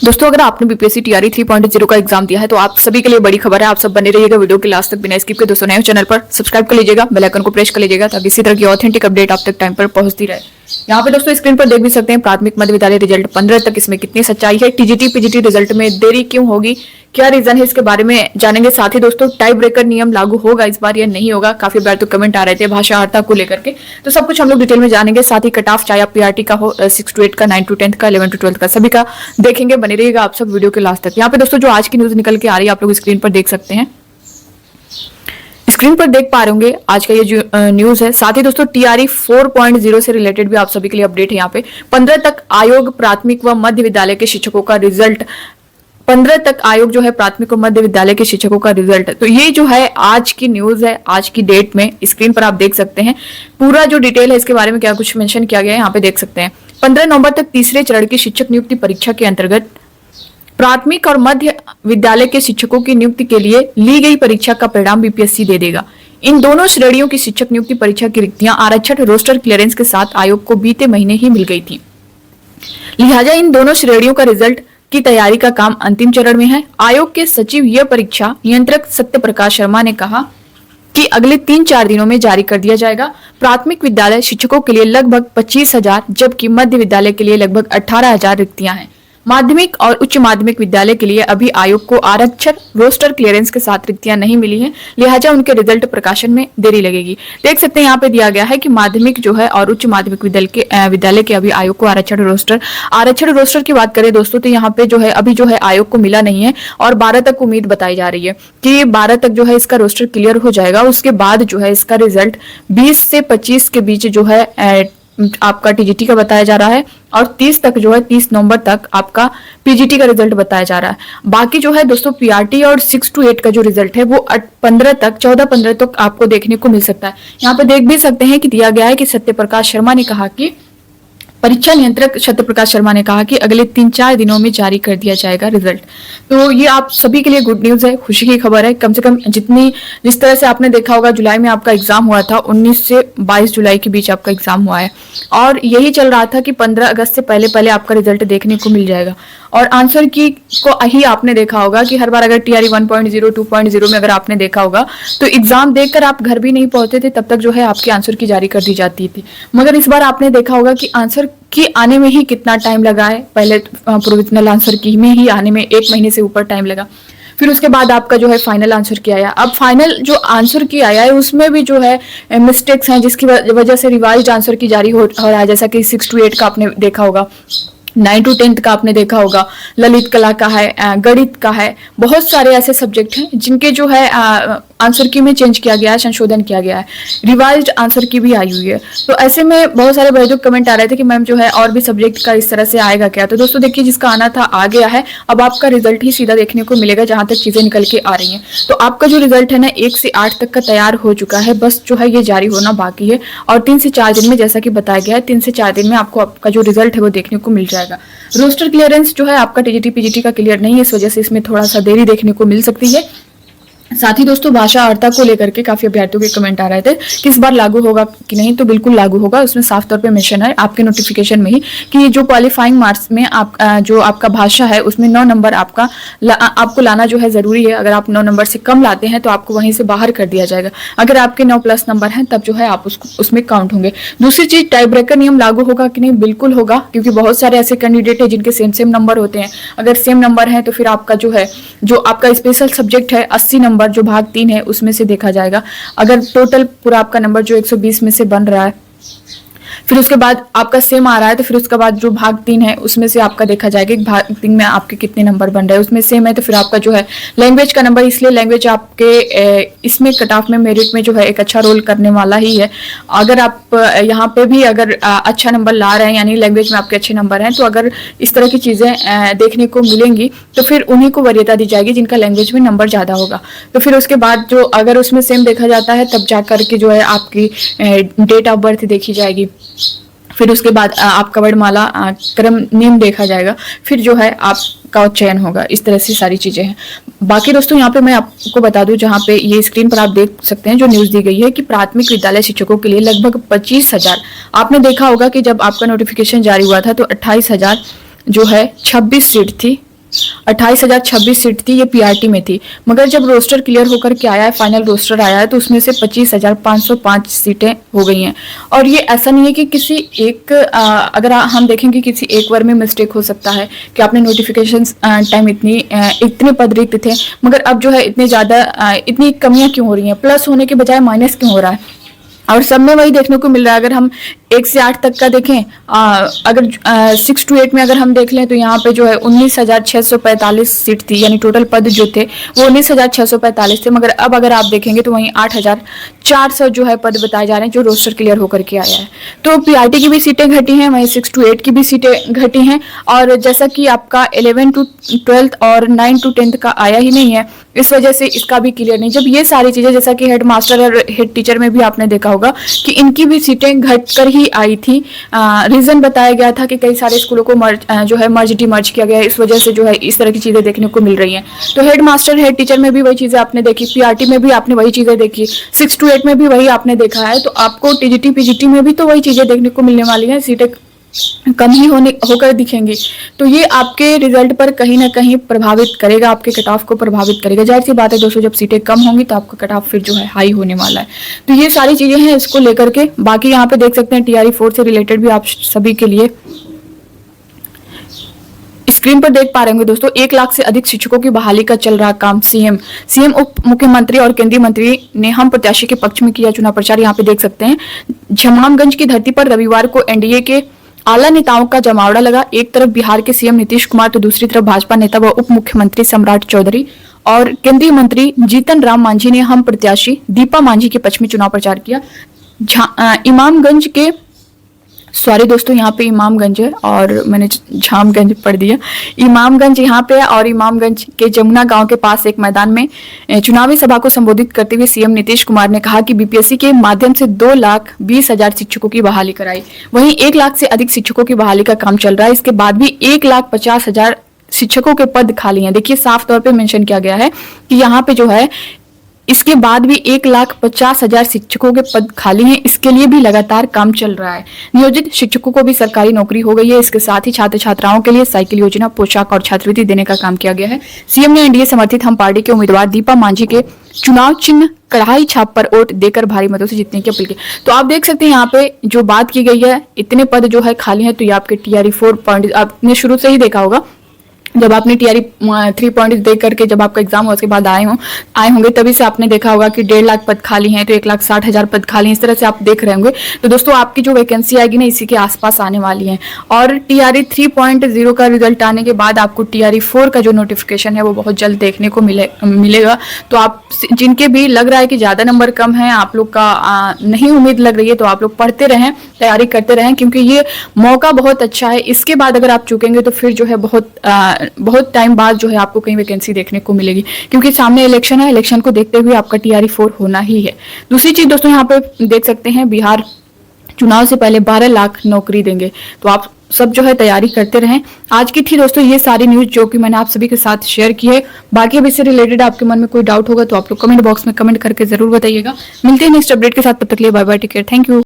दोस्तों, अगर आपने बीपीएससी टीआरई 3.0 का एग्जाम दिया है तो आप सभी के लिए बड़ी खबर है। आप सब बने रहिएगा वीडियो के लास्ट तक बिना स्किप के। दोस्तों, नए चैनल पर सब्सक्राइब कर लीजिएगा, बेल आइकन को प्रेस कर लीजिएगा ताकि इसी तरह की ऑथेंटिक अपडेट आप तक टाइम पर पहुंचती रहे। यहाँ पे दोस्तों स्क्रीन पर देख भी सकते हैं प्राथमिक मध्य विद्यालय रिजल्ट 15 तक, इसमें कितनी सच्चाई है, टीजीटी पीजीटी रिजल्ट में देरी क्यों होगी, क्या रीजन है, इसके बारे में जानेंगे। साथ ही दोस्तों टाई ब्रेकर नियम लागू होगा इस बार या नहीं होगा, काफी बार तो कमेंट आ रहे थे भाषा अर्था को लेकर के, तो सब कुछ हम लोग डिटेल में जानेंगे। साथ ही कट ऑफ चाहे आप पीआरटी का हो, 6 to 8 का, 9 to 10 का, 11 to 12 का, सभी का देखेंगे। बने रहिएगा आप सब वीडियो के लास्ट तक। यहाँ पे दोस्तों जो आज की न्यूज निकल के आ रही है आप लोग स्क्रीन पर देख सकते हैं, स्क्रीन पर देख पा रहे होंगे आज का ये जो न्यूज है। साथ ही दोस्तों टीआरई 4.0 से रिलेटेड भी आप सभी के लिए अपडेट है। यहाँ पे 15 तक आयोग प्राथमिक व मध्य विद्यालय के शिक्षकों का रिजल्ट, 15 तक आयोग जो है प्राथमिक और मध्य विद्यालय के शिक्षकों का रिजल्ट, तो ये जो है आज की न्यूज है, आज की डेट में स्क्रीन पर आप देख सकते हैं। पूरा जो डिटेल है इसके बारे में क्या कुछ मेंशन किया गया है यहाँ पे देख सकते हैं। 15 नवंबर तक तीसरे चरण की शिक्षक नियुक्ति परीक्षा के अंतर्गत प्राथमिक और मध्य विद्यालय के शिक्षकों की नियुक्ति के लिए ली गई परीक्षा का परिणाम बीपीएससी दे देगा। इन दोनों श्रेणियों की शिक्षक नियुक्ति परीक्षा की रिक्तियां आरक्षण रोस्टर क्लियरेंस के साथ आयोग को बीते महीने ही मिल गई थी। लिहाजा इन दोनों श्रेणियों का रिजल्ट की तैयारी का काम अंतिम चरण में है। आयोग के सचिव यह परीक्षा नियंत्रक सत्य प्रकाश शर्मा ने कहा कि अगले 3-4 दिनों में जारी कर दिया जाएगा। प्राथमिक विद्यालय शिक्षकों के लिए लगभग 25,000 जबकि मध्य विद्यालय के लिए लगभग 18,000 रिक्तियां हैं। माध्यमिक और उच्च माध्यमिक विद्यालय के लिए अभी आयोग को आरक्षण रोस्टर क्लियरेंस के साथ रिक्तियां नहीं मिली हैं, लिहाजा उनके रिजल्ट प्रकाशन में देरी लगेगी। देख सकते हैं यहाँ पे दिया गया है कि माध्यमिक जो है और उच्च माध्यमिक विद्यालय के अभी आयोग को आरक्षण रोस्टर की बात करें दोस्तों, तो यहाँ पे जो है अभी जो है आयोग को मिला नहीं है और 12 तक उम्मीद बताई जा रही है कि 12 तक जो है इसका रोस्टर क्लियर हो जाएगा। उसके बाद जो है इसका रिजल्ट 20 से 25 के बीच जो है आपका टीजीटी का बताया जा रहा है और 30 तक जो है 30 नवंबर तक आपका पीजीटी का रिजल्ट बताया जा रहा है। बाकी जो है दोस्तों पीआरटी और 6 to 8 का जो रिजल्ट है वो 14-15 तक आपको देखने को मिल सकता है। यहाँ पे देख भी सकते हैं कि दिया गया है कि सत्यप्रकाश शर्मा ने कहा कि परीक्षा नियंत्रक सत्यप्रकाश शर्मा ने कहा कि अगले 3-4 दिनों में जारी कर दिया जाएगा रिजल्ट। तो ये आप सभी के लिए गुड न्यूज है, खुशी की खबर है। कम से कम जिस तरह से आपने देखा होगा जुलाई में आपका एग्जाम हुआ था, 19 से 22 जुलाई के बीच आपका एग्जाम हुआ है और यही चल रहा था कि 15 अगस्त से पहले आपका रिजल्ट देखने को मिल जाएगा। और आंसर की को ही आपने देखा होगा कि हर बार अगर टीआरई 1.0 2.0 में अगर आपने देखा होगा तो एग्जाम देखकर आप घर भी नहीं पहुंचते थे, तब तक जो है आपकी आंसर की जारी कर दी जाती थी। मगर इस बार आपने देखा होगा कि आंसर की आने में ही कितना टाइम लगा है। पहले प्रोविजनल आंसर की में ही आने में 1 महीने से ऊपर टाइम लगा, फिर उसके बाद आपका जो है फाइनल आंसर की आया। अब फाइनल जो आंसर की आया है उसमें भी जो है मिस्टेक्स हैं, जिसकी वजह से रिवाइज्ड आंसर की जारी हो रहा है। जैसा कि 6 to 8 का आपने देखा होगा, 9 to 10 का आपने देखा होगा, ललित कला का है, गणित का है, बहुत सारे ऐसे सब्जेक्ट हैं जिनके जो है आंसर की में चेंज किया गया है, संशोधन किया गया है, रिवाइज्ड आंसर की भी आई हुई है। तो ऐसे में बहुत सारे भाई कमेंट आ रहे थे कि मैम जो है और भी सब्जेक्ट का इस तरह से आएगा क्या। तो दोस्तों देखिए, जिसका आना था आ गया है, अब आपका रिजल्ट ही सीधा देखने को मिलेगा जहां तक चीजें निकल के आ रही हैं। तो आपका जो रिजल्ट है ना 1 से 8 तक का तैयार हो चुका है, बस जो है ये जारी होना बाकी है और 3 से 4 दिन में, जैसा कि बताया गया है, 3 से 4 दिन में आपको आपका जो रिजल्ट है वो देखने को मिल जाएगा। रोस्टर क्लियरेंस जो है आपका टीजीटी पीजीटी का क्लियर नहीं है, इस वजह से इसमें थोड़ा सा देरी देखने को मिल सकती है। साथ ही दोस्तों भाषा अर्था को लेकर के काफी अभ्यर्थियों के कमेंट आ रहे थे कि इस बार लागू होगा कि नहीं, तो बिल्कुल लागू होगा। उसमें साफ तौर पे मेंशन है आपके नोटिफिकेशन में ही कि जो क्वालिफाइंग मार्क्स में जो आपका भाषा है उसमें 9 नंबर आपको लाना जो है जरूरी है। अगर आप 9 नंबर से कम लाते हैं तो आपको वहीं से बाहर कर दिया जाएगा। अगर आपके 9+ नंबर हैं तब जो है आप उसमें काउंट होंगे। दूसरी चीज, टाई ब्रेकर नियम लागू होगा कि नहीं, बिल्कुल होगा, क्योंकि बहुत सारे ऐसे कैंडिडेट है जिनके सेम नंबर होते हैं। अगर सेम नंबर है तो फिर आपका जो आपका स्पेशल सब्जेक्ट है 80 नंबर जो भाग 3 है उसमें से देखा जाएगा। अगर टोटल पूरा आपका नंबर जो 120 में से बन रहा है, फिर उसके बाद आपका सेम आ रहा है, तो फिर उसके बाद जो भाग 3 है उसमें से आपका देखा जाएगा कि भाग 3 में आपके कितने नंबर बन रहे हैं। उसमें सेम है तो फिर आपका जो है लैंग्वेज का नंबर, इसलिए लैंग्वेज आपके इसमें कट ऑफ में मेरिट में जो है एक अच्छा रोल करने वाला ही है। अगर आप यहाँ पे भी अगर अच्छा नंबर ला रहे हैं, यानी लैंग्वेज में आपके अच्छे नंबर हैं, तो अगर इस तरह की चीजें देखने को मिलेंगी तो फिर उन्हीं को वरीयता दी जाएगी जिनका लैंग्वेज में नंबर ज्यादा होगा। तो फिर उसके बाद जो अगर उसमें सेम देखा जाता है तब जाकर के जो है आपकी डेट ऑफ बर्थ देखी जाएगी। फिर उसके बाद आपका वर्णमाला क्रम नियम देखा जाएगा, फिर जो है आपका चयन होगा। इस तरह से सारी चीजें हैं। बाकी दोस्तों यहाँ पे मैं आपको बता दूं, जहाँ पे ये स्क्रीन पर आप देख सकते हैं जो न्यूज दी गई है कि प्राथमिक विद्यालय शिक्षकों के लिए लगभग 25,000, आपने देखा होगा कि जब आपका नोटिफिकेशन जारी हुआ था तो 28,000 जो है 26 सीट थी 28,026 सीट थी, ये पीआरटी में थी। मगर जब रोस्टर क्लियर होकर के आया है, फाइनल रोस्टर आया है, तो उसमें से 25,505 सीटें हो गई हैं। और ये ऐसा नहीं है कि किसी एक अगर हम देखेंगे किसी एक बार में मिस्टेक हो सकता है कि आपने नोटिफिकेशन टाइम इतने पद रिक्त थे, मगर अब जो है इतने ज़्यादा इतनी कमियां क्यों हो रही हैं, प्लस होने के बजाय माइनस क्यों हो रहा है। और सब में वही देखने को मिल रहा है। अगर हम 1 से 8 तक का देखें, अगर 6 to 8 में अगर हम देख लें तो यहाँ पे जो है 19,645 सीट थी, यानी टोटल पद जो थे वो 19,645 थे। मगर अब अगर आप देखेंगे तो वहीं 8,400 जो है पद बताए जा रहे हैं जो रोस्टर क्लियर होकर के आया है। तो पीआरटी की भी सीटें घटी हैं, वहीं 6 to 8 की भी सीटें घटी हैं। और जैसा कि आपका 11 to 12 और 9 to 10 का आया ही नहीं है, इस वजह से इसका भी क्लियर नहीं। जब ये सारी चीजें, जैसा कि हेड मास्टर और हेड टीचर में भी आपने देखा होगा कि इनकी भी सीटें घटकर ही आई थी। रीजन बताया गया था कि कई सारे स्कूलों को मर्ज डिमर्ज किया गया है, इस वजह से जो है इस तरह की चीजें देखने को मिल रही हैं। तो हेड मास्टर हेड टीचर में भी वही चीजें आपने देखी, पीआरटी में भी आपने वही चीजें देखी, 6 to 8 में भी वही आपने देखा है। तो आपको टीजीटी पीजीटी में भी तो वही चीजें देखने को मिलने वाली हैं, सीटें कम ही होकर दिखेंगी। तो ये आपके रिजल्ट पर कहीं ना कहीं प्रभावित करेगा, आपके कट ऑफ को प्रभावित करेगा। जाहिर सी बात है दोस्तों, जब सीटें कम होंगी तो आपका कट ऑफ फिर जो है हाई होने वाला है। तो ये सारी चीजें हैं इसको लेकर के। बाकी यहाँ पे देख सकते हैं TRE 4 से रिलेटेड भी आप सभी के लिए स्क्रीन पर देख पा रहे होंगे दोस्तों। 1 लाख से अधिक शिक्षकों की बहाली का चल रहा काम। सीएम उप मुख्यमंत्री और केंद्रीय मंत्री ने हम प्रत्याशी के पक्ष में किया चुनाव प्रचार। यहाँ पे देख सकते हैं झमामगंज की धरती पर रविवार को एनडीए के आला नेताओं का जमावड़ा लगा। एक तरफ बिहार के सीएम नीतीश कुमार तो दूसरी तरफ भाजपा नेता व उप मुख्यमंत्री सम्राट चौधरी और केंद्रीय मंत्री जीतन राम मांझी ने हम प्रत्याशी दीपा मांझी के पक्ष में चुनाव प्रचार किया। इमामगंज के सॉरी दोस्तों, यहाँ पे इमामगंज है और मैंने झामगंज पढ़ दिया। इमामगंज यहाँ पे है और इमामगंज के जमुना गांव के पास एक मैदान में चुनावी सभा को संबोधित करते हुए सीएम नीतीश कुमार ने कहा कि बीपीएससी के माध्यम से 2,20,000 शिक्षकों की बहाली कराई। वहीं 1 लाख से अधिक शिक्षकों की बहाली का काम चल रहा है। इसके बाद भी 1,50,000 शिक्षकों के पद खाली हैं। देखिए साफ तौर पे मेंशन किया गया है कि यहाँ पे जो है इसके बाद भी 1,50,000 शिक्षकों के पद खाली हैं। इसके लिए भी लगातार काम चल रहा है। नियोजित शिक्षकों को भी सरकारी नौकरी हो गई है। इसके साथ ही छात्र छात्राओं के लिए साइकिल योजना, पोशाक और छात्रवृत्ति देने का काम किया गया है। सीएम ने एनडीए समर्थित हम पार्टी के उम्मीदवार दीपा मांझी के चुनाव चिन्ह कढ़ाई छाप पर वोट देकर भारी मतों से जीतने की अपील की। तो आप देख सकते हैं यहाँ पे जो बात की गई है, इतने पद जो है खाली हैं। तो ये आपके TRE 4 पॉइंट आपने शुरू से ही देखा होगा। जब आपने TRE 3 पॉइंट देख करके जब आपका एग्जाम हुआ उसके बाद आए होंगे, तभी से आपने देखा होगा कि 1.5 लाख पद खाली हैं, तो 1,60,000 पद खाली हैं। इस तरह से आप देख रहे होंगे। तो दोस्तों आपकी जो वैकेंसी आएगी ना, इसी के आसपास आने वाली है। और TRE 3.0 का रिजल्ट आने के बाद आपको TRE 4 का जो नोटिफिकेशन है वो बहुत जल्द देखने को मिलेगा। तो आप जिनके भी लग रहा है कि ज्यादा नंबर कम है, आप लोग का नहीं उम्मीद लग रही है, तो आप लोग पढ़ते रहें, तैयारी करते रहें, क्योंकि ये मौका बहुत अच्छा है। इसके बाद अगर आप चुकेंगे तो फिर जो है बहुत टाइम बाद जो है आपको कहीं वैकेंसी देखने को मिलेगी, क्योंकि सामने इलेक्शन है। इलेक्शन को देखते हुए आपका TRE 4 होना ही है। दूसरी चीज दोस्तों यहाँ पे देख सकते हैं, बिहार चुनाव से पहले 12 लाख नौकरी देंगे। तो आप सब जो है तैयारी करते रहें। आज की थी दोस्तों ये सारी न्यूज जो कि मैंने आप सभी के साथ शेयर की है। बाकी अब इससे रिलेटेड आपके मन में कोई डाउट होगा तो आप लोग कमेंट बॉक्स में कमेंट करके जरूर बताइएगा। मिलते हैं नेक्स्ट अपडेट के साथ, तब तक के लिए bye bye, take care, thank you.